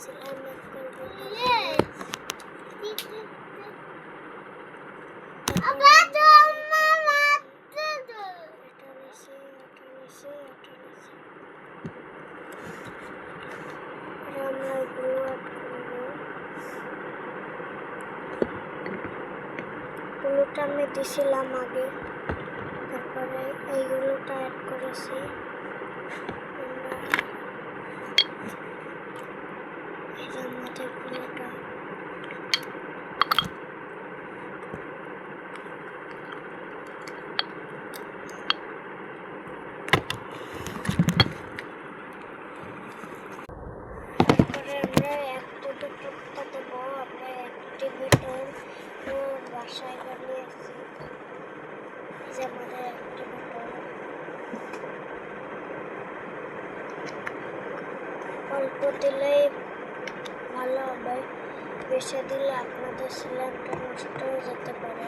সেলাই মেক করবো গুলোটা আমি দিছিলাম আগে, তারপরে এইগুলোটা অ্যাড করেছি। এই যে আমাদের গুলোটা আমরা একটা দুটোটা দেবো। আমরা অ্যাক্টিভেটর বাসায় বানিয়েছি। এই যে আমাদের অ্যাক্টিভেটর অল্প দিলেই ভালো হবে, বেশি দিলে আপনাদের সিলিন্ডার নষ্ট হয়ে যেতে পারে।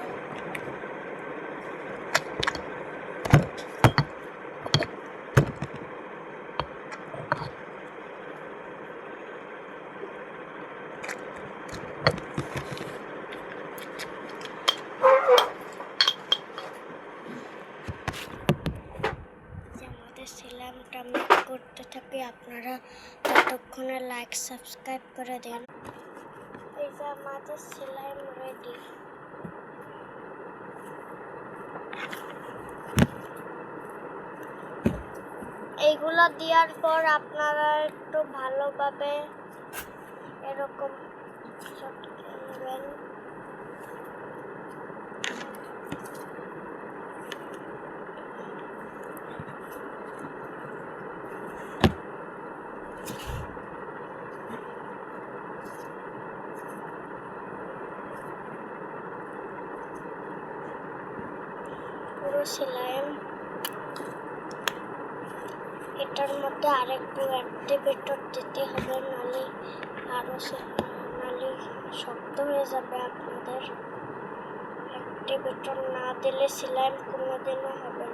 সিলামটা মেক করতে থাকি, আপনারা ততক্ষণে লাইক সাবস্ক্রাইব করে দেন। এই যে আমাদের সিলাম রেডি। এইগুলো দেওয়ার পর আপনারা একটু ভালোভাবে এরকম নেবেন। পুরো সেলাই এটার মধ্যে আরেকটু অ্যাক্টিভেটর দিতে হবে, নালে আরো নালে শক্ত হয়ে যাবে। আপনাদের অ্যাক্টিভেটর না দিলে সেলাই কোনোদিনও হবে